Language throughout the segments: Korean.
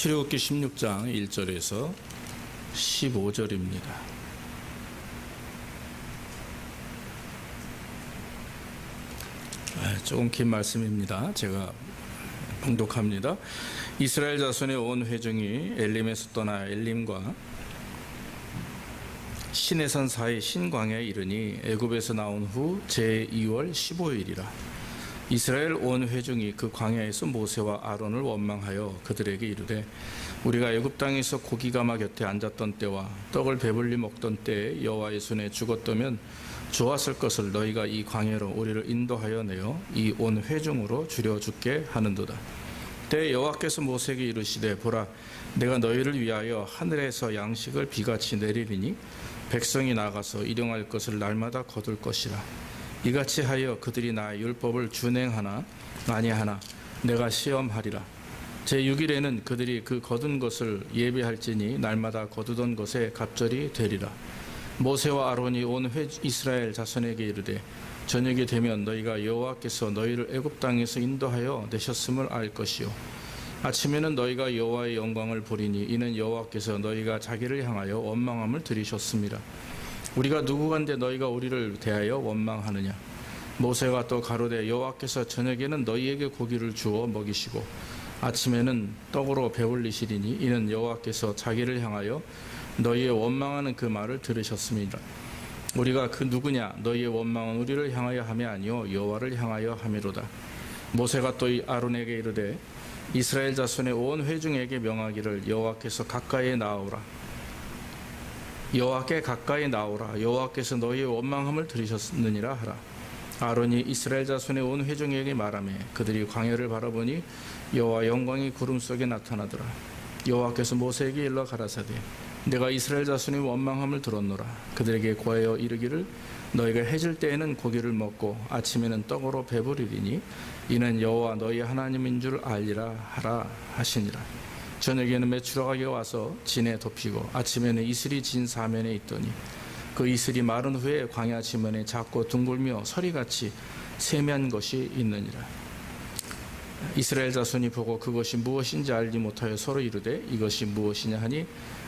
출애굽기 16장 1절에서 15절입니다. 조금 긴 말씀입니다. 제가 봉독합니다. 이스라엘 자손의 온 회중이 엘림에서 떠나 엘림과 시내산 사이 신광야에 이르니 애굽에서 나온 후 제2월 15일이라. 이스라엘 온 회중이 그 광야에서 모세와 아론을 원망하여 그들에게 이르되 우리가 애굽 땅에서 고기가마 곁에 앉았던 때와 떡을 배불리 먹던 때에 여호와의 손에 죽었다면 좋았을 것을 너희가 이 광야로 우리를 인도하여 내어 이 온 회중으로 줄여 죽게 하는도다. 때에 여호와께서 모세에게 이르시되 보라, 내가 너희를 위하여 하늘에서 양식을 비같이 내리리니 백성이 나가서 일용할 것을 날마다 거둘 것이라. 이같이 하여 그들이 나의 율법을 준행하나 아니하나 내가 시험하리라. 제6일에는 그들이 그 거둔 것을 예배할지니 날마다 거두던 것에 갑절이 되리라. 모세와 아론이 온 이스라엘 자손에게 이르되 저녁이 되면 너희가 여호와께서 너희를 애굽 땅에서 인도하여 내셨음을 알 것이요 아침에는 너희가 여호와의 영광을 보리니 이는 여호와께서 너희가 자기를 향하여 원망함을 들이셨습니다. 우리가 누구간데 너희가 우리를 대하여 원망하느냐. 모세가 또 가로되 여호와께서 저녁에는 너희에게 고기를 주어 먹이시고 아침에는 떡으로 배불리시리니 이는 여호와께서 자기를 향하여 너희의 원망하는 그 말을 들으셨습니다. 우리가 그 누구냐. 너희의 원망은 우리를 향하여 함이 아니요 여호와를 향하여 함이로다. 모세가 또 아론에게 이르되 이스라엘 자손의 온 회중에게 명하기를 여호와께서 가까이에 나오라. 여호와께 가까이 나오라. 여호와께서 너희의 원망함을 들으셨느니라 하라. 아론이 이스라엘 자손의 온 회중에게 말하며 그들이 광야를 바라보니 여호와 영광이 구름 속에 나타나더라. 여호와께서 모세에게 일러 가라사대 내가 이스라엘 자손의 원망함을 들었노라. 그들에게 고하여 이르기를 너희가 해질 때에는 고기를 먹고 아침에는 떡으로 배부르리니 이는 여호와 너희 하나님인 줄 알리라 하라 하시니라. 저녁에는 메추라기가 와서 진에 덮이고 아침에는 이슬이 진 사면에 있더니 그 이슬이 마른 후에 광야 지면에 작고 둥글며 서리같이 세미한 것이 있느니라. 이스라엘 자손이 보고 그것이 무엇인지 알지 못하여 서로 이르되 이것이 무엇이냐 하니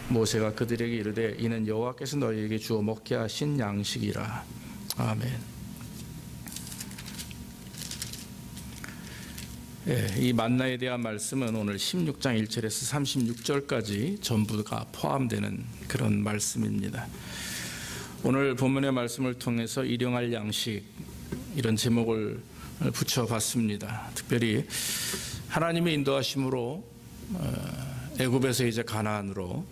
모세가 그들에게 이르되 이는 여호와께서 너희에게 주어 먹게 하신 양식이라. 아멘. 이 만나에 대한 말씀은 오늘 16장 1절에서 36절까지 전부가 포함되는 그런 말씀입니다. 오늘 본문의 말씀을 통해서 일용할 양식 이런 제목을 붙여봤습니다. 특별히 하나님의 인도하심으로 애굽에서 이제 가나안으로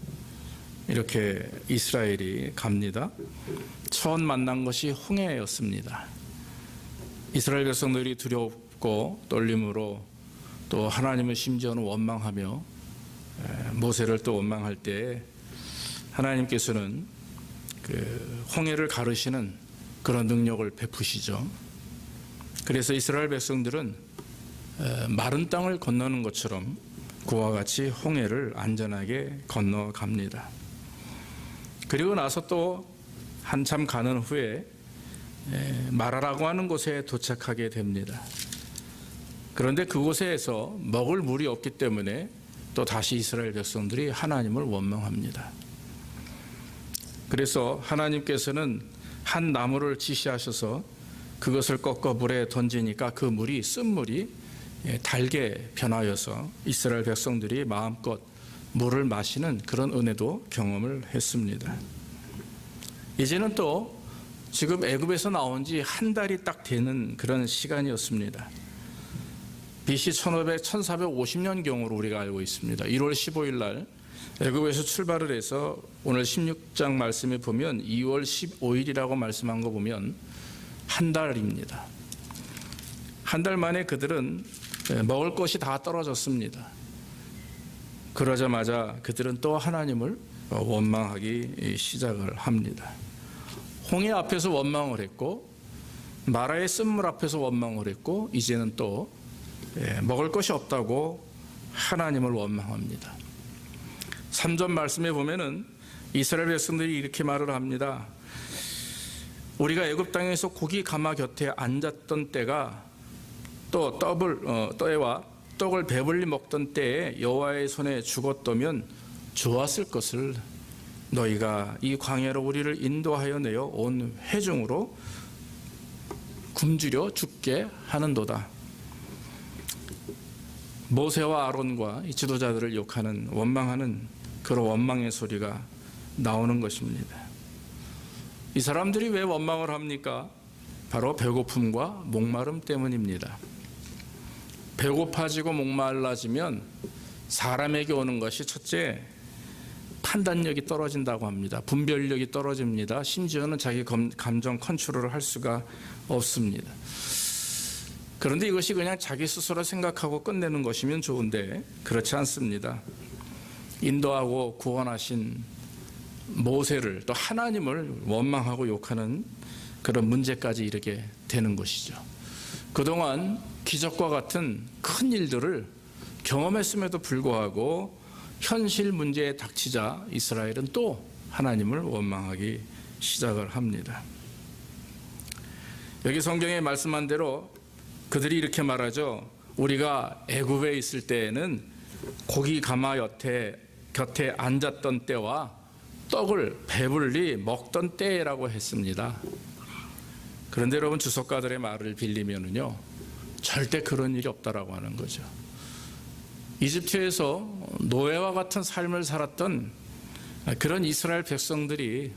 이렇게 이스라엘이 갑니다. 처음 만난 것이 홍해였습니다. 이스라엘 백성들이 두렵고 떨림으로 또 하나님을 심지어는 원망하며 모세를 또 원망할 때 하나님께서는 그 홍해를 가르시는 그런 능력을 베푸시죠. 그래서 이스라엘 백성들은 마른 땅을 건너는 것처럼 그와 같이 홍해를 안전하게 건너갑니다. 그리고 나서 또 한참 가는 후에 마라라고 하는 곳에 도착하게 됩니다. 그런데 그곳에서 먹을 물이 없기 때문에 또 다시 이스라엘 백성들이 하나님을 원망합니다. 그래서 하나님께서는 한 나무를 지시하셔서 그것을 꺾어 물에 던지니까 그 물이 쓴물이 달게 변하여서 이스라엘 백성들이 마음껏 물을 마시는 그런 은혜도 경험을 했습니다. 이제는 또 지금 애굽에서 나온 지 한 달이 딱 되는 그런 시간이었습니다. BC 1450년경으로 우리가 알고 있습니다. 1월 15일 날 애굽에서 출발을 해서 오늘 16장 말씀에 보면 2월 15일이라고 말씀한 거 보면 한 달입니다. 한 달 만에 그들은 먹을 것이 다 떨어졌습니다. 그러자마자 그들은 또 하나님을 원망하기 시작을 합니다. 홍해 앞에서 원망을 했고 마라의 쓴물 앞에서 원망을 했고 이제는 또 먹을 것이 없다고 하나님을 원망합니다. 3절 말씀에 보면은 이스라엘 백성들이 이렇게 말을 합니다. 우리가 애굽 땅에서 고기 가마 곁에 앉았던 때가 또 때와 떡을 배불리 먹던 때에 여호와의 손에 죽었다면 좋았을 것을 너희가 이 광야로 우리를 인도하여 내어 온 회중으로 굶주려 죽게 하는도다. 모세와 아론과 이 지도자들을 욕하는 원망하는 그런 원망의 소리가 나오는 것입니다. 이 사람들이 왜 원망을 합니까? 바로 배고픔과 목마름 때문입니다. 배고파지고 목말라지면 사람에게 오는 것이 첫째, 판단력이 떨어진다고 합니다. 분별력이 떨어집니다. 심지어는 자기 감정 컨트롤을 할 수가 없습니다. 그런데 이것이 그냥 자기 스스로 생각하고 끝내는 것이면 좋은데 그렇지 않습니다. 인도하고 구원하신 모세를 또 하나님을 원망하고 욕하는 그런 문제까지 이르게 되는 것이죠. 그동안 기적과 같은 큰 일들을 경험했음에도 불구하고 현실 문제에 닥치자 이스라엘은 또 하나님을 원망하기 시작을 합니다. 여기 성경에 말씀한 대로 그들이 이렇게 말하죠. 우리가 애굽에 있을 때에는 고기 가마 곁에 앉았던 때와 떡을 배불리 먹던 때라고 했습니다. 그런데 여러분, 주석가들의 말을 빌리면은요, 절대 그런 일이 없다라고 하는 거죠. 이집트에서 노예와 같은 삶을 살았던 그런 이스라엘 백성들이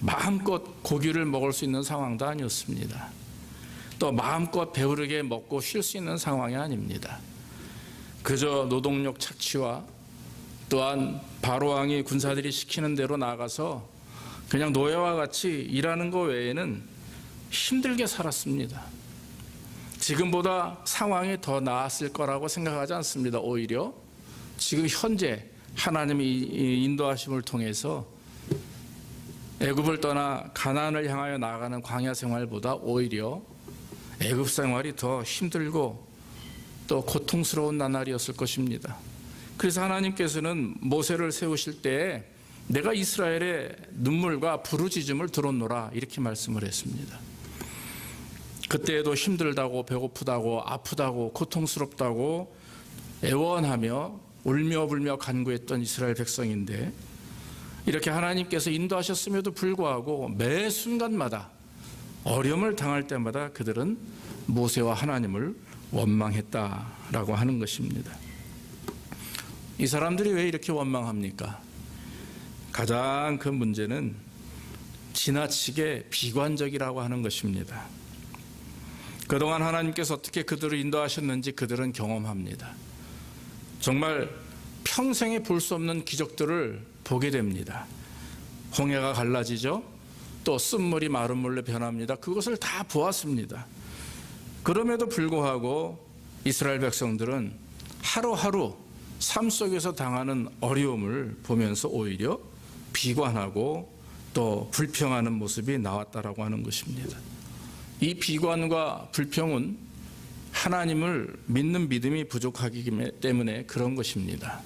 마음껏 고기를 먹을 수 있는 상황도 아니었습니다. 또 마음껏 배부르게 먹고 쉴 수 있는 상황이 아닙니다. 그저 노동력 착취와 또한 바로왕이 군사들이 시키는 대로 나가서 그냥 노예와 같이 일하는 것 외에는 힘들게 살았습니다. 지금보다 상황이 더 나았을 거라고 생각하지 않습니다. 오히려 지금 현재 하나님이 인도하심을 통해서 애굽을 떠나 가나안을 향하여 나아가는 광야 생활보다 오히려 애굽 생활이 더 힘들고 또 고통스러운 나날이었을 것입니다. 그래서 하나님께서는 모세를 세우실 때에 내가 이스라엘의 눈물과 부르짖음을 들었노라 이렇게 말씀을 했습니다. 그때에도 힘들다고 배고프다고 아프다고 고통스럽다고 애원하며 울며 불며 간구했던 이스라엘 백성인데 이렇게 하나님께서 인도하셨음에도 불구하고 매 순간마다 어려움을 당할 때마다 그들은 모세와 하나님을 원망했다라고 하는 것입니다. 이 사람들이 왜 이렇게 원망합니까? 가장 큰 문제는 지나치게 비관적이라고 하는 것입니다. 그동안 하나님께서 어떻게 그들을 인도하셨는지 그들은 경험합니다. 정말 평생에 볼 수 없는 기적들을 보게 됩니다. 홍해가 갈라지죠. 또 쓴물이 마른 물로 변합니다. 그것을 다 보았습니다. 그럼에도 불구하고 이스라엘 백성들은 하루하루 삶 속에서 당하는 어려움을 보면서 오히려 비관하고 또 불평하는 모습이 나왔다라고 하는 것입니다. 이 비관과 불평은 하나님을 믿는 믿음이 부족하기 때문에 그런 것입니다.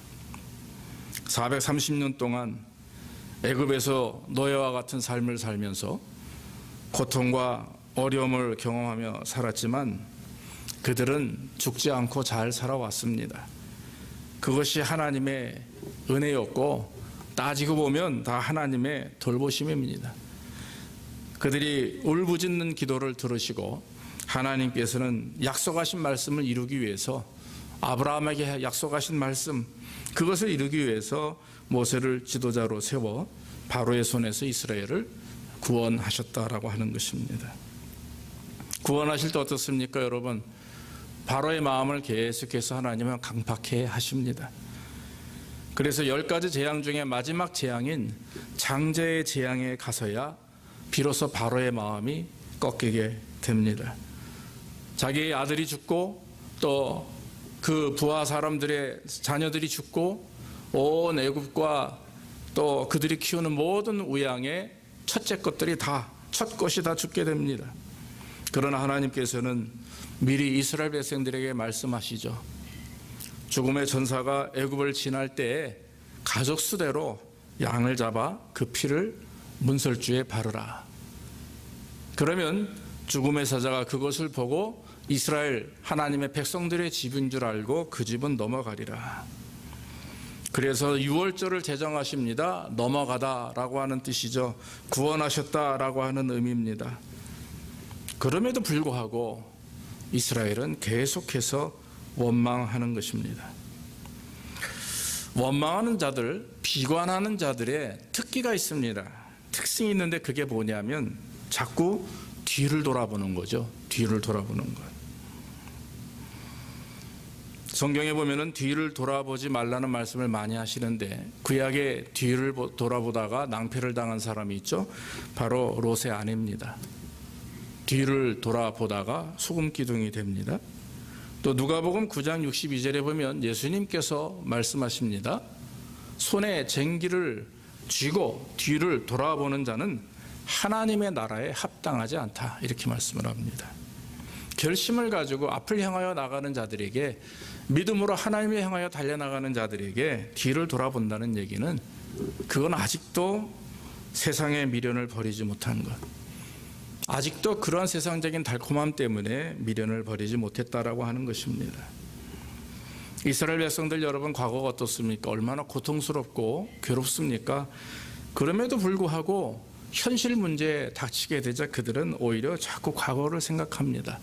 430년 동안 애굽에서 노예와 같은 삶을 살면서 고통과 어려움을 경험하며 살았지만 그들은 죽지 않고 잘 살아왔습니다. 그것이 하나님의 은혜였고 따지고 보면 다 하나님의 돌보심입니다. 그들이 울부짖는 기도를 들으시고 하나님께서는 약속하신 말씀을 이루기 위해서 아브라함에게 약속하신 말씀 그것을 이루기 위해서 모세를 지도자로 세워 바로의 손에서 이스라엘을 구원하셨다라고 하는 것입니다. 구원하실 때 어떻습니까, 여러분? 바로의 마음을 계속해서 하나님은 강팍해 하십니다. 그래서 10가지 재앙 중에 마지막 재앙인 장제의 재앙에 가서야 비로소 바로의 마음이 꺾이게 됩니다. 자기의 아들이 죽고 또 그 부하 사람들의 자녀들이 죽고 온 애굽과 또 그들이 키우는 모든 우양의 첫째 것들이 첫 것이 다 죽게 됩니다. 그러나 하나님께서는 미리 이스라엘 백성들에게 말씀하시죠. 죽음의 전사가 애굽을 지날 때에 가족 수대로 양을 잡아 그 피를 문설주에 바르라. 그러면 죽음의 사자가 그것을 보고 이스라엘 하나님의 백성들의 집인 줄 알고 그 집은 넘어가리라. 그래서 유월절을 제정하십니다. 넘어가다라고 하는 뜻이죠. 구원하셨다라고 하는 의미입니다. 그럼에도 불구하고 이스라엘은 계속해서 원망하는 것입니다. 원망하는 자들, 비관하는 자들의 특기가 있습니다. 특징이 있는데 그게 뭐냐면 자꾸 뒤를 돌아보는 거죠. 뒤를 돌아보는 것. 성경에 보면은 뒤를 돌아보지 말라는 말씀을 많이 하시는데 구약에 뒤를 돌아보다가 낭패를 당한 사람이 있죠. 바로 롯의 아내입니다. 뒤를 돌아보다가 소금 기둥이 됩니다. 또 누가복음 9장 62절에 보면 예수님께서 말씀하십니다. 손에 쟁기를 쥐고 뒤를 돌아보는 자는 하나님의 나라에 합당하지 않다. 이렇게 말씀을 합니다. 결심을 가지고 앞을 향하여 나가는 자들에게, 믿음으로 하나님을 향하여 달려나가는 자들에게 뒤를 돌아본다는 얘기는 그건 아직도 세상의 미련을 버리지 못한 것, 아직도 그러한 세상적인 달콤함 때문에 미련을 버리지 못했다라고 하는 것입니다. 이스라엘 백성들 여러분, 과거가 어떻습니까? 얼마나 고통스럽고 괴롭습니까? 그럼에도 불구하고 현실 문제에 닥치게 되자 그들은 오히려 자꾸 과거를 생각합니다.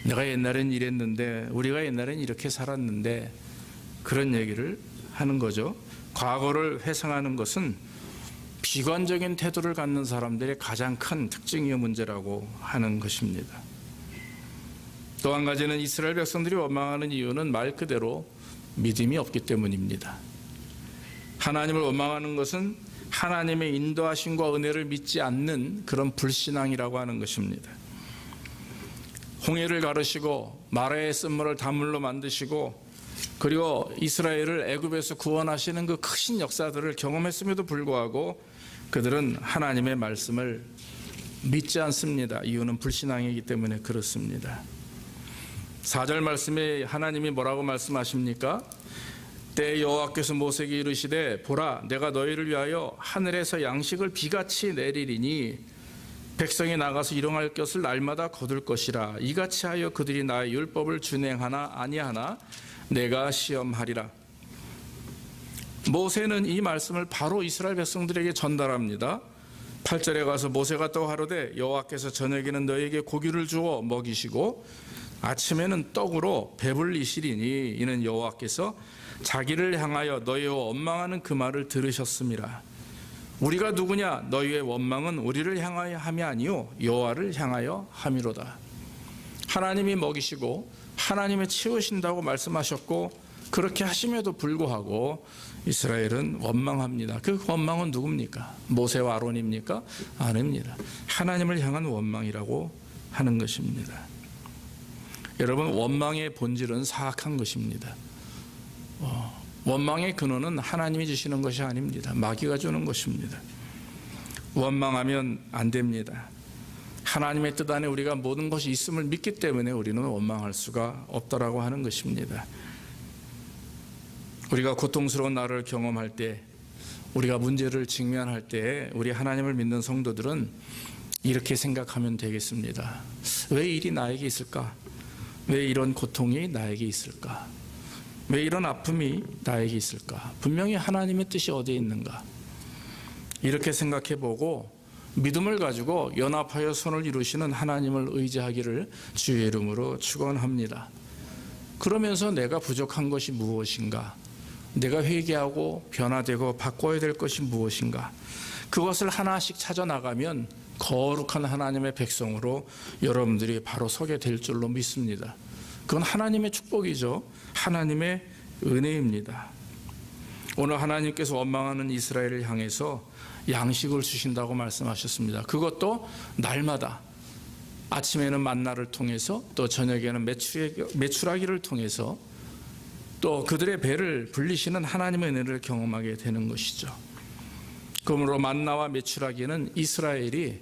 내가 옛날엔 이랬는데, 우리가 옛날엔 이렇게 살았는데, 그런 얘기를 하는 거죠. 과거를 회상하는 것은 비관적인 태도를 갖는 사람들의 가장 큰 특징이요 문제라고 하는 것입니다. 또 한 가지는 이스라엘 백성들이 원망하는 이유는 말 그대로 믿음이 없기 때문입니다. 하나님을 원망하는 것은 하나님의 인도하심과 은혜를 믿지 않는 그런 불신앙이라고 하는 것입니다. 홍해를 가르시고 마라의 쓴물을 단물로 만드시고 그리고 이스라엘을 애굽에서 구원하시는 그 크신 역사들을 경험했음에도 불구하고 그들은 하나님의 말씀을 믿지 않습니다. 이유는 불신앙이기 때문에 그렇습니다. 4절 말씀에 하나님이 뭐라고 말씀하십니까? 때 여호와께서 모세에게 이르시되 보라, 내가 너희를 위하여 하늘에서 양식을 비같이 내리리니 백성이 나가서 일용할 것을 날마다 거둘 것이라. 이같이 하여 그들이 나의 율법을 준행하나 아니하나 내가 시험하리라. 모세는 이 말씀을 바로 이스라엘 백성들에게 전달합니다. 8절에 가서 모세가 또 하루되 여호와께서 저녁에는 너희에게 고기를 주어 먹이시고 아침에는 떡으로 배불리시리니 이는 여호와께서 자기를 향하여 너희와 원망하는 그 말을 들으셨음이라. 우리가 누구냐? 너희의 원망은 우리를 향하여 함이 아니요 여호와를 향하여 함이로다. 하나님이 먹이시고 하나님이 채우신다고 말씀하셨고 그렇게 하심에도 불구하고 이스라엘은 원망합니다. 그 원망은 누굽니까? 모세와 아론입니까? 아닙니다. 하나님을 향한 원망이라고 하는 것입니다. 여러분, 원망의 본질은 사악한 것입니다. 원망의 근원은 하나님이 주시는 것이 아닙니다. 마귀가 주는 것입니다. 원망하면 안 됩니다. 하나님의 뜻 안에 우리가 모든 것이 있음을 믿기 때문에 우리는 원망할 수가 없다라고 하는 것입니다. 우리가 고통스러운 날을 경험할 때, 우리가 문제를 직면할 때 우리 하나님을 믿는 성도들은 이렇게 생각하면 되겠습니다. 왜 일이 나에게 있을까? 왜 이런 고통이 나에게 있을까? 왜 이런 아픔이 나에게 있을까? 분명히 하나님의 뜻이 어디에 있는가? 이렇게 생각해보고 믿음을 가지고 연합하여 선을 이루시는 하나님을 의지하기를 주의 이름으로 축원합니다. 그러면서 내가 부족한 것이 무엇인가? 내가 회개하고 변화되고 바꿔야 될 것이 무엇인가? 그것을 하나씩 찾아나가면 거룩한 하나님의 백성으로 여러분들이 바로 서게 될 줄로 믿습니다. 그건 하나님의 축복이죠. 하나님의 은혜입니다. 오늘 하나님께서 원망하는 이스라엘을 향해서 양식을 주신다고 말씀하셨습니다. 그것도 날마다, 아침에는 만나를 통해서, 또 저녁에는 메추라기를 통해서, 또 그들의 배를 불리시는 하나님의 은혜를 경험하게 되는 것이죠. 그러므로 만나와 메추라기는 이스라엘이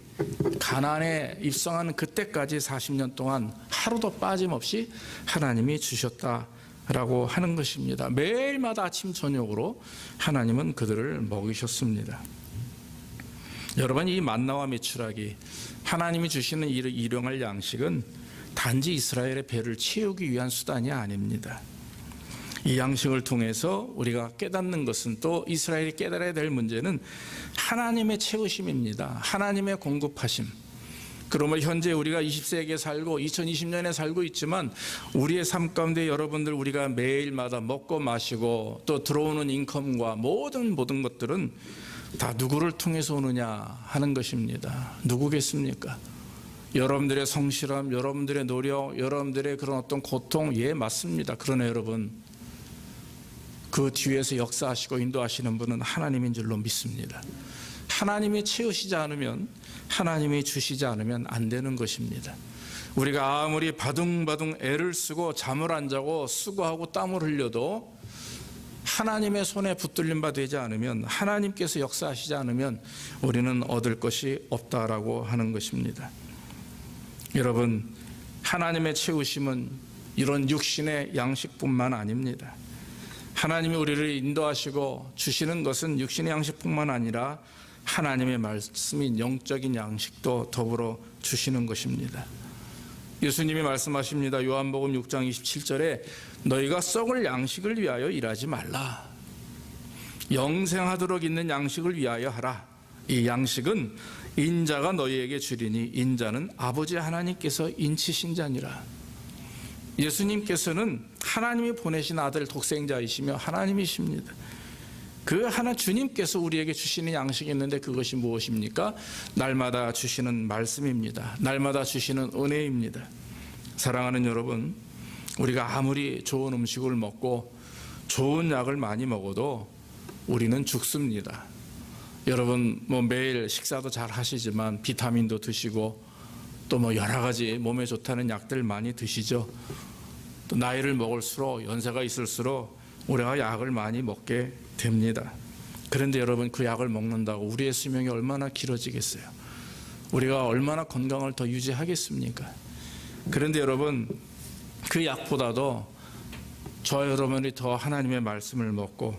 가나안에 입성하는 그때까지 40년 동안 하루도 빠짐없이 하나님이 주셨다라고 하는 것입니다. 매일마다 아침 저녁으로 하나님은 그들을 먹이셨습니다. 여러분, 이 만나와 메추라기, 하나님이 주시는 일용할 양식은 단지 이스라엘의 배를 채우기 위한 수단이 아닙니다. 이 양식을 통해서 우리가 깨닫는 것은, 또 이스라엘이 깨달아야 될 문제는 하나님의 채우심입니다. 하나님의 공급하심. 그러면 현재 우리가 20세기에 살고 2020년에 살고 있지만 우리의 삶 가운데 여러분들, 우리가 매일마다 먹고 마시고 또 들어오는 인컴과 모든 것들은 다 누구를 통해서 오느냐 하는 것입니다. 누구겠습니까? 여러분들의 성실함, 여러분들의 노력, 여러분들의 그런 어떤 고통, 예, 맞습니다. 그러나 여러분, 그 뒤에서 역사하시고 인도하시는 분은 하나님인 줄로 믿습니다. 하나님이 채우시지 않으면, 하나님이 주시지 않으면 안 되는 것입니다. 우리가 아무리 바둥바둥 애를 쓰고 잠을 안 자고 수고하고 땀을 흘려도 하나님의 손에 붙들린 바 되지 않으면, 하나님께서 역사하시지 않으면 우리는 얻을 것이 없다라고 하는 것입니다. 여러분, 하나님의 채우심은 이런 육신의 양식뿐만 아닙니다. 하나님이 우리를 인도하시고 주시는 것은 육신의 양식뿐만 아니라 하나님의 말씀인 영적인 양식도 더불어 주시는 것입니다. 예수님이 말씀하십니다. 요한복음 6장 27절에 너희가 썩을 양식을 위하여 일하지 말라. 영생하도록 있는 양식을 위하여 하라. 이 양식은 인자가 너희에게 주리니 인자는 아버지 하나님께서 인치신 자니라. 예수님께서는 하나님이 보내신 아들 독생자이시며 하나님이십니다. 그 하나 주님께서 우리에게 주시는 양식이 있는데 그것이 무엇입니까? 날마다 주시는 말씀입니다. 날마다 주시는 은혜입니다. 사랑하는 여러분, 우리가 아무리 좋은 음식을 먹고 좋은 약을 많이 먹어도 우리는 죽습니다. 여러분 매일 식사도 잘 하시지만 비타민도 드시고 또 여러 가지 몸에 좋다는 약들 많이 드시죠. 또 나이를 먹을수록, 연세가 있을수록 우리가 약을 많이 먹게 됩니다. 그런데 여러분, 그 약을 먹는다고 우리의 수명이 얼마나 길어지겠어요? 우리가 얼마나 건강을 더 유지하겠습니까? 그런데 여러분, 그 약보다도 저 여러분이 더 하나님의 말씀을 먹고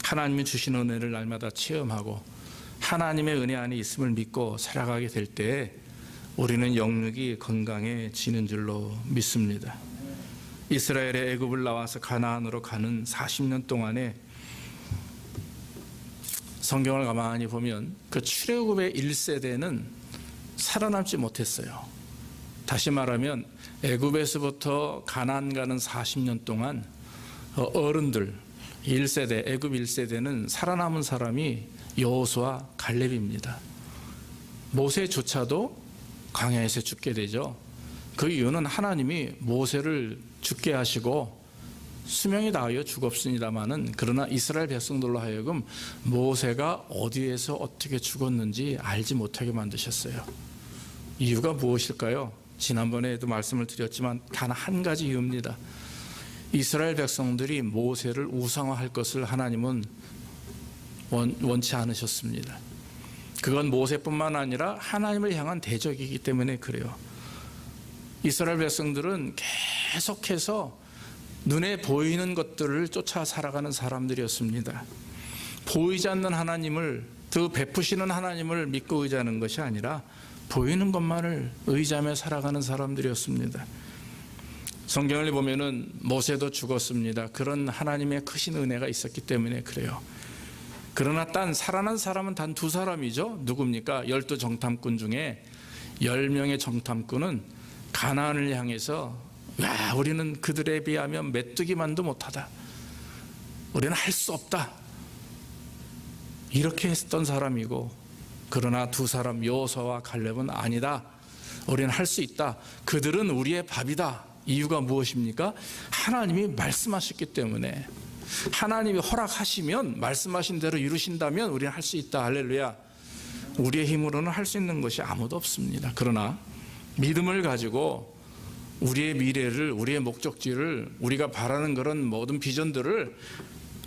하나님이 주시는 은혜를 날마다 체험하고 하나님의 은혜 안에 있음을 믿고 살아가게 될 때 우리는 영육이 건강해지는 줄로 믿습니다. 이스라엘의 애굽을 나와서 가나안으로 가는 40년 동안에 성경을 가만히 보면 그 출애굽의 1세대는 살아남지 못했어요. 다시 말하면 애굽에서부터 가나안 가는 40년 동안 어른들 1세대, 애굽 1세대는 살아남은 사람이 여호수아, 갈렙입니다. 모세조차도 광야에서 죽게 되죠. 그 이유는 하나님이 모세를 죽게 하시고 수명이 다하여 죽었습니다마는, 그러나 이스라엘 백성들로 하여금 모세가 어디에서 어떻게 죽었는지 알지 못하게 만드셨어요. 이유가 무엇일까요? 지난번에도 말씀을 드렸지만 단 한 가지 이유입니다. 이스라엘 백성들이 모세를 우상화할 것을 하나님은 원치 않으셨습니다. 그건 모세뿐만 아니라 하나님을 향한 대적이기 때문에 그래요. 이스라엘 백성들은 계속해서 눈에 보이는 것들을 쫓아 살아가는 사람들이었습니다. 보이지 않는 하나님을, 그 베푸시는 하나님을 믿고 의지하는 것이 아니라 보이는 것만을 의지하며 살아가는 사람들이었습니다. 성경을 보면은 모세도 죽었습니다. 그런 하나님의 크신 은혜가 있었기 때문에 그래요. 그러나 살아난 사람은 단 2사람이죠. 누굽니까? 12 정탐꾼 중에 10명의 정탐꾼은 가나안을 향해서 우리는 그들에 비하면 메뚜기만도 못하다. 우리는 할 수 없다. 이렇게 했던 사람이고, 그러나 2사람 여호수아와 갈렙은 아니다. 우리는 할 수 있다. 그들은 우리의 밥이다. 이유가 무엇입니까? 하나님이 말씀하셨기 때문에, 하나님이 허락하시면 말씀하신 대로 이루신다면 우리는 할 수 있다. 할렐루야. 우리의 힘으로는 할 수 있는 것이 아무도 없습니다. 그러나 믿음을 가지고 우리의 미래를, 우리의 목적지를, 우리가 바라는 그런 모든 비전들을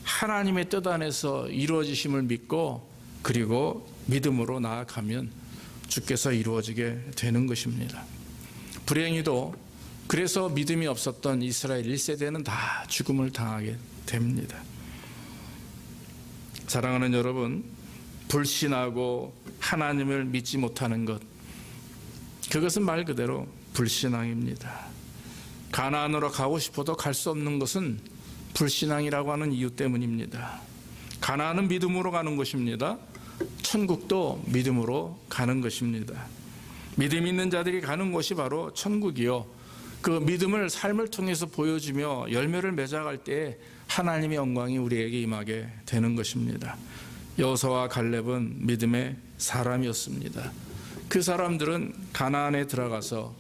하나님의 뜻 안에서 이루어지심을 믿고, 그리고 믿음으로 나아가면 주께서 이루어지게 되는 것입니다. 불행히도 그래서 믿음이 없었던 이스라엘 1세대는 다 죽음을 당하게 됩니다. 사랑하는 여러분, 불신하고 하나님을 믿지 못하는 것, 그것은 말 그대로 불신앙입니다. 가나안으로 가고 싶어도 갈 수 없는 것은 불신앙이라고 하는 이유 때문입니다. 가나안은 믿음으로 가는 것입니다. 천국도 믿음으로 가는 것입니다. 믿음 있는 자들이 가는 곳이 바로 천국이요, 그 믿음을 삶을 통해서 보여주며 열매를 맺어갈 때 하나님의 영광이 우리에게 임하게 되는 것입니다. 여호수아와 갈렙은 믿음의 사람이었습니다. 그 사람들은 가나안에 들어가서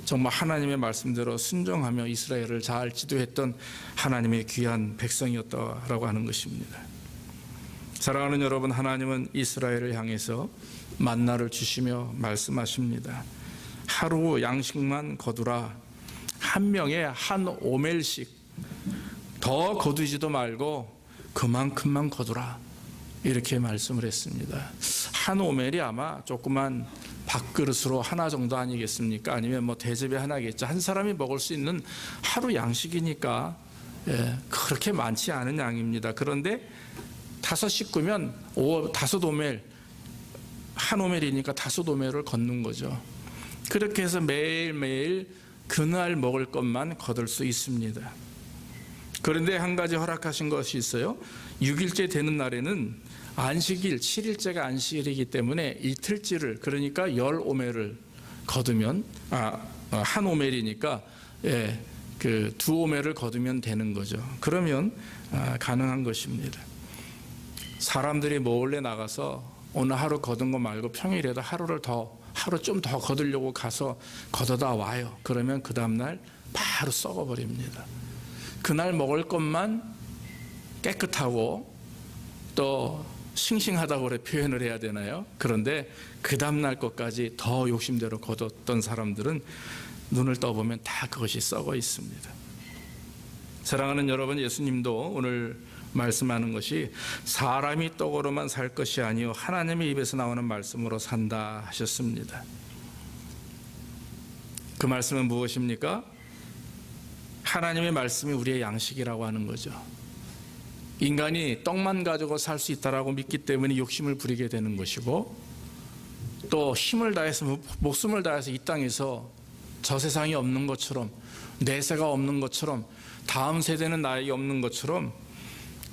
정말 하나님의 말씀대로 순종하며 이스라엘을 잘 지도했던 하나님의 귀한 백성이었다라고 하는 것입니다. 사랑하는 여러분, 하나님은 이스라엘을 향해서 만나를 주시며 말씀하십니다. 하루 양식만 거두라. 한 명에 한 오멜씩, 더 거두지도 말고 그만큼만 거두라, 이렇게 말씀을 했습니다. 한 오멜이 아마 조그만 밥그릇으로 하나 정도 아니겠습니까? 아니면 뭐 대접이 하나겠죠. 한 사람이 먹을 수 있는 하루 양식이니까 그렇게 많지 않은 양입니다. 그런데 5 식구면 5 오멜, 한 오멜이니까 5 오멜을 걷는 거죠. 그렇게 해서 매일매일 그날 먹을 것만 거둘 수 있습니다. 그런데 한 가지 허락하신 것이 있어요. 6일째 되는 날에는 안식일, 7일째가 안식일이기 때문에 이틀째를, 그러니까 10오멜을 거두면, 한 오멜이니까 그 2오멜을 거두면 되는 거죠. 그러면 가능한 것입니다. 사람들이 몰래 나가서 오늘 하루 거둔 거 말고 평일에도 하루 좀 더 거두려고 가서 거두다 와요. 그러면 그 다음날 바로 썩어버립니다. 그날 먹을 것만 깨끗하고 또 싱싱하다고 그래 표현을 해야 되나요? 그런데 그 다음날 것까지 더 욕심대로 거뒀던 사람들은 눈을 떠보면 다 그것이 썩어 있습니다. 사랑하는 여러분, 예수님도 오늘 말씀하는 것이 사람이 떡으로만 살 것이 아니요 하나님의 입에서 나오는 말씀으로 산다 하셨습니다. 그 말씀은 무엇입니까? 하나님의 말씀이 우리의 양식이라고 하는 거죠. 인간이 떡만 가지고 살 수 있다라고 믿기 때문에 욕심을 부리게 되는 것이고, 또 힘을 다해서, 목숨을 다해서 이 땅에서 저 세상이 없는 것처럼, 내세가 없는 것처럼, 다음 세대는 나에게 없는 것처럼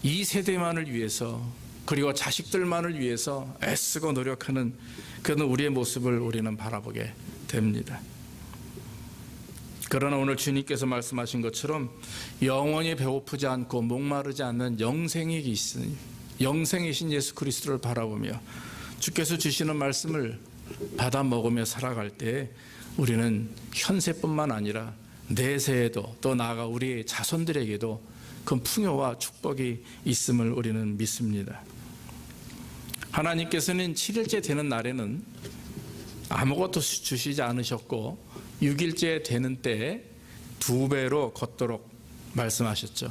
이 세대만을 위해서, 그리고 자식들만을 위해서 애쓰고 노력하는 그런 우리의 모습을 우리는 바라보게 됩니다. 그러나 오늘 주님께서 말씀하신 것처럼 영원히 배고프지 않고 목마르지 않는 영생이신 예수 그리스도를 바라보며 주께서 주시는 말씀을 받아 먹으며 살아갈 때 우리는 현세뿐만 아니라 내세에도, 또 나아가 우리 자손들에게도 그 풍요와 축복이 있음을 우리는 믿습니다. 하나님께서는 7일째 되는 날에는 아무것도 주시지 않으셨고 6일째 되는 때에 2배로 걷도록 말씀하셨죠.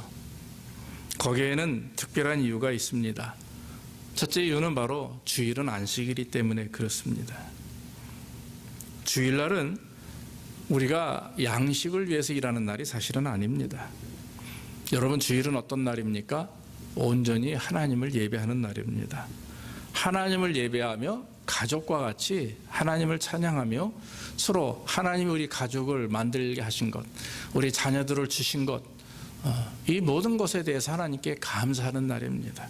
거기에는 특별한 이유가 있습니다. 첫째 이유는 바로 주일은 안식일이기 때문에 그렇습니다. 주일날은 우리가 양식을 위해서 일하는 날이 사실은 아닙니다. 여러분, 주일은 어떤 날입니까? 온전히 하나님을 예배하는 날입니다. 하나님을 예배하며 가족과 같이 하나님을 찬양하며 서로 하나님이 우리 가족을 만들게 하신 것, 우리 자녀들을 주신 것, 이 모든 것에 대해서 하나님께 감사하는 날입니다.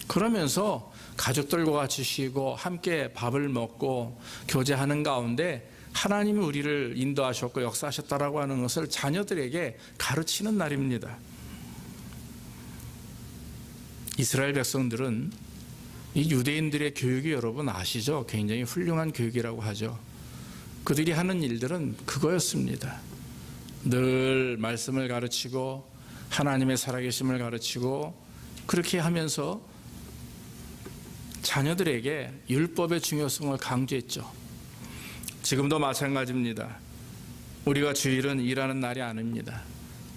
그러면서 가족들과 같이 쉬고 함께 밥을 먹고 교제하는 가운데 하나님이 우리를 인도하셨고 역사하셨다라고 하는 것을 자녀들에게 가르치는 날입니다. 이스라엘 백성들은 이 유대인들의 교육이 여러분 아시죠? 굉장히 훌륭한 교육이라고 하죠. 그들이 하는 일들은 그거였습니다. 늘 말씀을 가르치고 하나님의 살아계심을 가르치고 그렇게 하면서 자녀들에게 율법의 중요성을 강조했죠. 지금도 마찬가지입니다. 우리가 주일은 일하는 날이 아닙니다.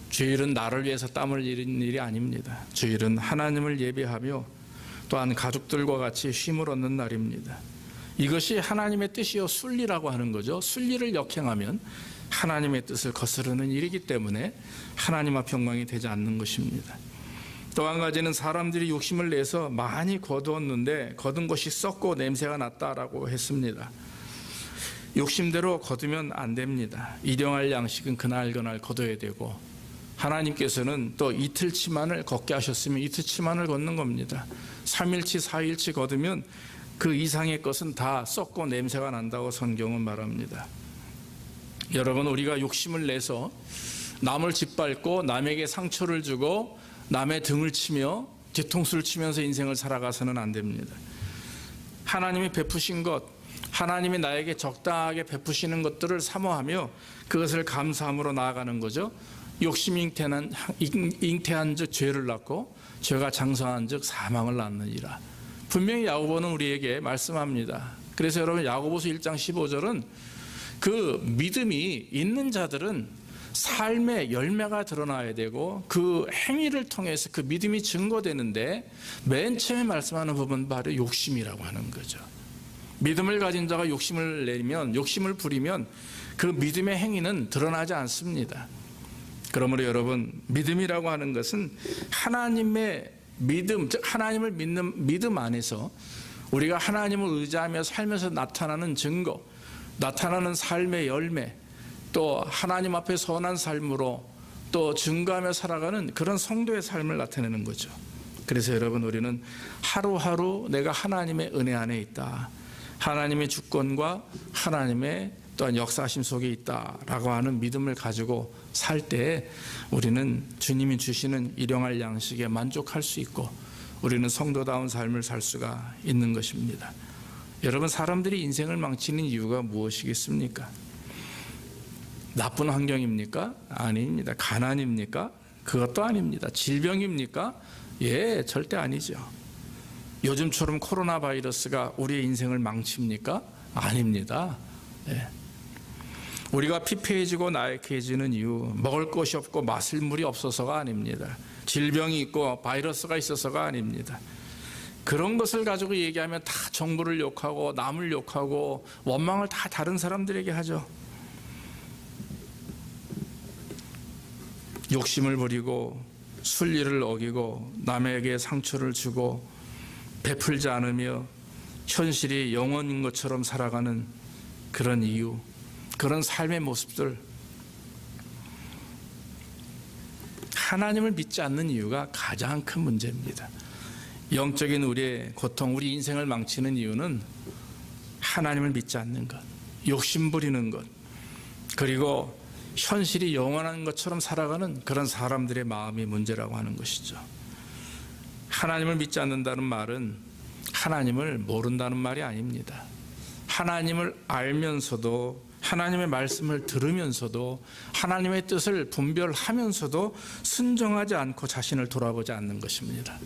주일은 나를 위해서 땀을 흘리는 일이 아닙니다. 주일은 하나님을 예배하며 또한 가족들과 같이 쉼을 얻는 날입니다. 이것이 하나님의 뜻이요 순리라고 하는 거죠. 순리를 역행하면 하나님의 뜻을 거스르는 일이기 때문에 하나님 앞 영광이 되지 않는 것입니다. 또 한 가지는 사람들이 욕심을 내서 많이 거두었는데 거둔 것이 썩고 냄새가 났다라고 했습니다. 욕심대로 거두면 안 됩니다. 일용할 양식은 그날 거둬야 되고, 하나님께서는 또 이틀치만을 걷게 하셨으면 이틀치만을 걷는 겁니다. 3일치 4일치 거두면 그 이상의 것은 다 썩고 냄새가 난다고 성경은 말합니다. 여러분, 우리가 욕심을 내서 남을 짓밟고 남에게 상처를 주고 남의 등을 치며 뒤통수를 치면서 인생을 살아가서는 안 됩니다. 하나님이 베푸신 것, 하나님이 나에게 적당하게 베푸시는 것들을 사모하며 그것을 감사함으로 나아가는 거죠. 욕심이 잉태한 즉 죄를 낳고 죄가 장성한 즉 사망을 낳느니라. 분명히 야고보는 우리에게 말씀합니다. 그래서 여러분, 야고보서 1장 15절은 그 믿음이 있는 자들은 삶의 열매가 드러나야 되고 그 행위를 통해서 그 믿음이 증거되는데, 맨 처음에 말씀하는 부분 바로 욕심이라고 하는 거죠. 믿음을 가진 자가 욕심을 내면, 욕심을 부리면 그 믿음의 행위는 드러나지 않습니다. 그러므로 여러분, 믿음이라고 하는 것은 하나님의 믿음, 즉 하나님을 믿는 믿음 안에서 우리가 하나님을 의지하며 살면서 나타나는 증거, 나타나는 삶의 열매, 또 하나님 앞에 선한 삶으로 또 증거하며 살아가는 그런 성도의 삶을 나타내는 거죠. 그래서 여러분, 우리는 하루하루 내가 하나님의 은혜 안에 있다, 하나님의 주권과 하나님의 또한 역사심 속에 있다라고 하는 믿음을 가지고 살 때 우리는 주님이 주시는 일용할 양식에 만족할 수 있고 우리는 성도다운 삶을 살 수가 있는 것입니다. 여러분, 사람들이 인생을 망치는 이유가 무엇이겠습니까? 나쁜 환경입니까? 아닙니다. 가난입니까? 그것도 아닙니다. 질병입니까? 예, 절대 아니죠. 요즘처럼 코로나 바이러스가 우리의 인생을 망칩니까? 아닙니다. 예. 우리가 피폐해지고 나약해지는 이유, 먹을 것이 없고 마실 물이 없어서가 아닙니다. 질병이 있고 바이러스가 있어서가 아닙니다. 그런 것을 가지고 얘기하면 다 정부를 욕하고 남을 욕하고 원망을 다 다른 사람들에게 하죠. 욕심을 부리고 순리를 어기고 남에게 상처를 주고 베풀지 않으며 현실이 영원인 것처럼 살아가는 그런 이유, 그런 삶의 모습들, 하나님을 믿지 않는 이유가 가장 큰 문제입니다. 영적인 우리의 고통, 우리 인생을 망치는 이유는 하나님을 믿지 않는 것, 욕심 부리는 것, 그리고 현실이 영원한 것처럼 살아가는 그런 사람들의 마음이 문제라고 하는 것이죠. 하나님을 믿지 않는다는 말은 하나님을 모른다는 말이 아닙니다. 하나님을 알면서도, 하나님의 말씀을 들으면서도, 하나님의 뜻을 분별하면서도 순종하지 않고 자신을 돌아보지 않는 것입니다.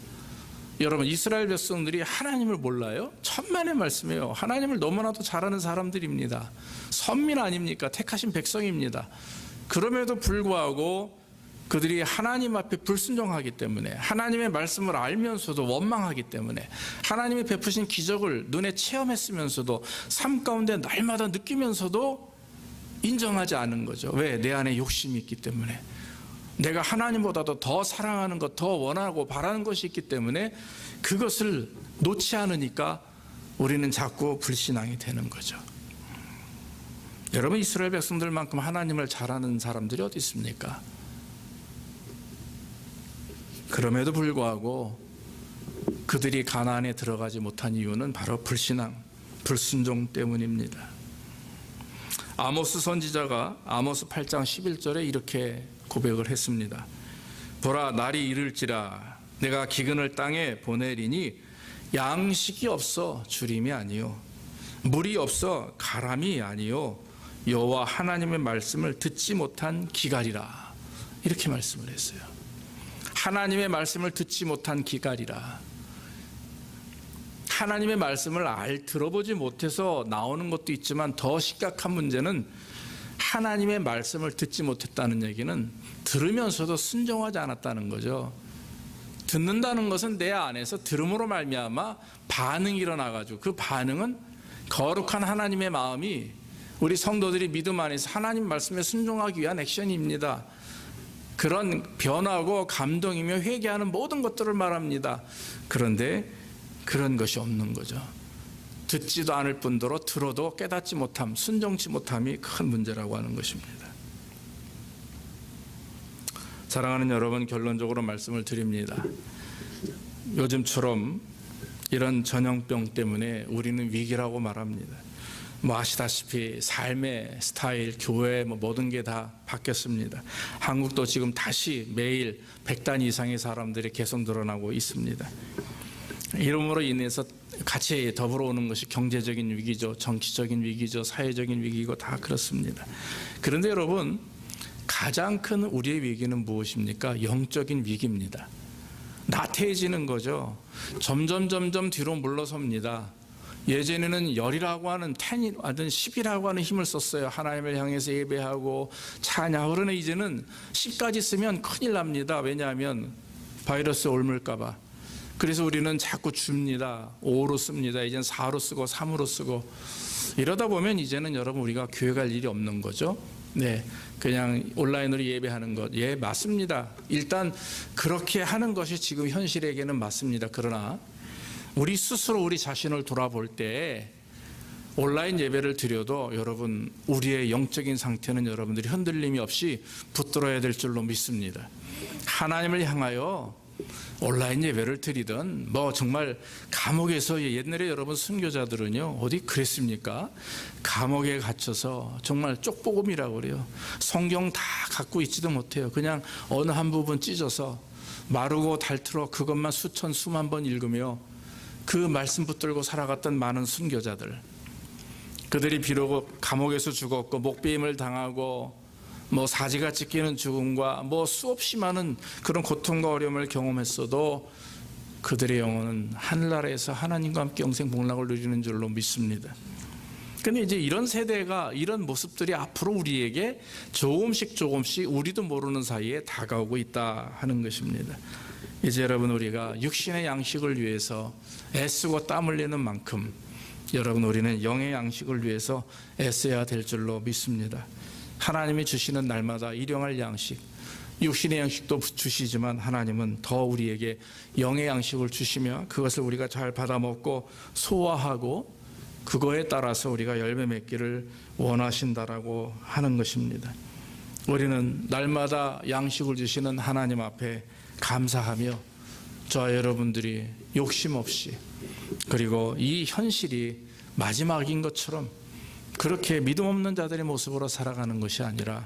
여러분, 이스라엘 백성들이 하나님을 몰라요? 천만의 말씀이에요. 하나님을 너무나도 잘 아는 사람들입니다. 선민 아닙니까? 택하신 백성입니다. 그럼에도 불구하고 그들이 하나님 앞에 불순종하기 때문에, 하나님의 말씀을 알면서도 원망하기 때문에, 하나님이 베푸신 기적을 눈에 체험했으면서도 삶 가운데 날마다 느끼면서도 인정하지 않은 거죠. 왜? 내 안에 욕심이 있기 때문에, 내가 하나님보다도 더 사랑하는 것, 더 원하고 바라는 것이 있기 때문에 그것을 놓지 않으니까 우리는 자꾸 불신앙이 되는 거죠. 여러분, 이스라엘 백성들만큼 하나님을 잘 아는 사람들이 어디 있습니까? 그럼에도 불구하고 그들이 가나안에 들어가지 못한 이유는 바로 불신앙, 불순종 때문입니다. 아모스 선지자가 아모스 8장 11절에 이렇게 고백을 했습니다. 보라, 날이 이를지라 내가 기근을 땅에 보내리니 양식이 없어 주림이 아니요 물이 없어 가람이 아니요 여호와 하나님의 말씀을 듣지 못한 기갈이라. 이렇게 말씀을 했어요. 하나님의 말씀을 듣지 못한 기갈이라. 하나님의 말씀을 들어보지 못해서 나오는 것도 있지만 더 심각한 문제는 하나님의 말씀을 듣지 못했다는 얘기는 들으면서도 순종하지 않았다는 거죠. 듣는다는 것은 내 안에서 들음으로 말미암아 반응이 일어나가지고 그 반응은 거룩한 하나님의 마음이 우리 성도들이 믿음 안에서 하나님 말씀에 순종하기 위한 액션입니다. 그런 변화고 감동이며 회개하는 모든 것들을 말합니다. 그런데 그런 것이 없는 거죠. 듣지도 않을 뿐더러 들어도 깨닫지 못함, 순종치 못함이 큰 문제라고 하는 것입니다. 사랑하는 여러분, 결론적으로 말씀을 드립니다. 요즘처럼 이런 전염병 때문에 우리는 위기라고 말합니다. 아시다시피 삶의 스타일, 교회 모든 게 다 바뀌었습니다. 한국도 지금 다시 매일 100단 이상의 사람들이 계속 늘어나고 있습니다. 이름으로 인해서 같이 더불어 오는 것이 경제적인 위기죠, 정치적인 위기죠, 사회적인 위기고 다 그렇습니다. 그런데 여러분, 가장 큰 우리의 위기는 무엇입니까? 영적인 위기입니다. 나태해지는 거죠. 점점 뒤로 물러섭니다. 예전에는 열이라고 하는 10이라고 하는 힘을 썼어요. 하나님을 향해서 예배하고 찬양. 그러나 이제는 10까지 쓰면 큰일 납니다. 왜냐하면 바이러스 옮을까 봐. 그래서 우리는 자꾸 줍니다. 5로 씁니다. 이제는 4로 쓰고 3으로 쓰고. 이러다 보면 이제는 여러분 우리가 교회 갈 일이 없는 거죠. 네, 그냥 온라인으로 예배하는 것. 예, 맞습니다. 일단 그렇게 하는 것이 지금 현실에게는 맞습니다. 그러나 우리 스스로 우리 자신을 돌아볼 때 온라인 예배를 드려도 여러분 우리의 영적인 상태는 여러분들이 흔들림이 없이 붙들어야 될 줄로 믿습니다. 하나님을 향하여 온라인 예배를 드리든 정말 감옥에서 옛날에 여러분 순교자들은요 어디 그랬습니까? 감옥에 갇혀서 정말 쪽복음이라고 그래요. 성경 다 갖고 있지도 못해요. 그냥 어느 한 부분 찢어서 마르고 닳도록 그것만 수만 번 읽으며 그 말씀 붙들고 살아갔던 많은 순교자들, 그들이 비록 감옥에서 죽었고 목베임을 당하고 사지가 찢기는 죽음과 수없이 많은 그런 고통과 어려움을 경험했어도 그들의 영혼은 하늘나라에서 하나님과 함께 영생 복락을 누리는 줄로 믿습니다. 근데 이제 이런 세대가, 이런 모습들이 앞으로 우리에게 조금씩 우리도 모르는 사이에 다가오고 있다 하는 것입니다. 이제 여러분 우리가 육신의 양식을 위해서 애쓰고 땀 흘리는 만큼 여러분 우리는 영의 양식을 위해서 애써야 될 줄로 믿습니다. 하나님이 주시는 날마다 일용할 양식, 육신의 양식도 주시지만 하나님은 더 우리에게 영의 양식을 주시며 그것을 우리가 잘 받아 먹고 소화하고 그거에 따라서 우리가 열매 맺기를 원하신다라고 하는 것입니다. 우리는 날마다 양식을 주시는 하나님 앞에 감사하며 저와 여러분들이 욕심 없이, 그리고 이 현실이 마지막인 것처럼 그렇게 믿음 없는 자들의 모습으로 살아가는 것이 아니라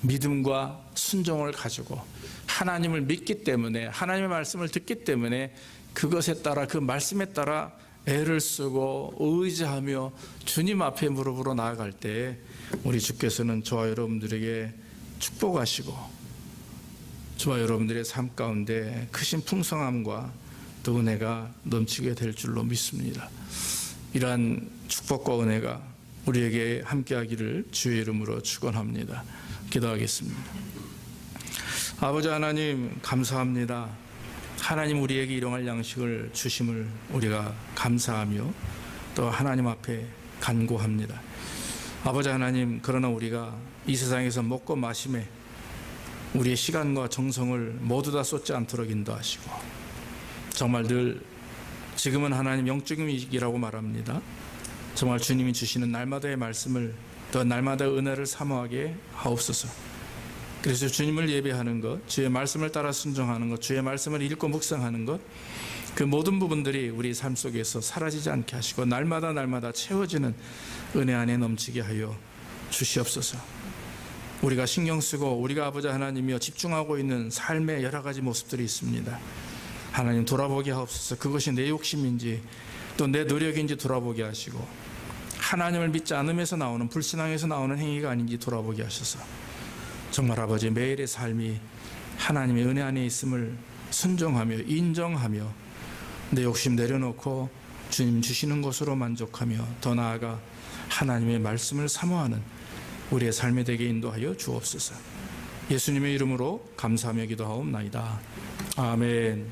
믿음과 순종을 가지고 하나님을 믿기 때문에, 하나님의 말씀을 듣기 때문에 그것에 따라, 그 말씀에 따라 애를 쓰고 의지하며 주님 앞에 무릎으로 나아갈 때 우리 주께서는 저와 여러분들에게 축복하시고 저와 여러분들의 삶 가운데 크신 풍성함과 또 은혜가 넘치게 될 줄로 믿습니다. 이러한 축복과 은혜가 우리에게 함께하기를 주의 이름으로 축원합니다. 기도하겠습니다. 아버지 하나님, 감사합니다. 하나님 우리에게 일용할 양식을 주심을 우리가 감사하며 또 하나님 앞에 간구합니다. 아버지 하나님, 그러나 우리가 이 세상에서 먹고 마심에 우리의 시간과 정성을 모두 다 쏟지 않도록 인도하시고, 정말 늘 지금은 하나님 영적인 위기라고 말합니다. 정말 주님이 주시는 날마다의 말씀을, 또 날마다의 은혜를 사모하게 하옵소서. 그래서 주님을 예배하는 것, 주의 말씀을 따라 순종하는 것, 주의 말씀을 읽고 묵상하는 것, 그 모든 부분들이 우리 삶 속에서 사라지지 않게 하시고 날마다 채워지는 은혜 안에 넘치게 하여 주시옵소서. 우리가 신경 쓰고 우리가 아버지 하나님이여 집중하고 있는 삶의 여러 가지 모습들이 있습니다. 하나님 돌아보게 하옵소서. 그것이 내 욕심인지 또 내 노력인지 돌아보게 하시고, 하나님을 믿지 않음에서 나오는, 불신앙에서 나오는 행위가 아닌지 돌아보게 하셔서 정말 아버지 매일의 삶이 하나님의 은혜 안에 있음을 순종하며 인정하며 내 욕심 내려놓고 주님 주시는 것으로 만족하며 더 나아가 하나님의 말씀을 사모하는 우리의 삶이 되게 인도하여 주옵소서. 예수님의 이름으로 감사하며 기도하옵나이다. 아멘.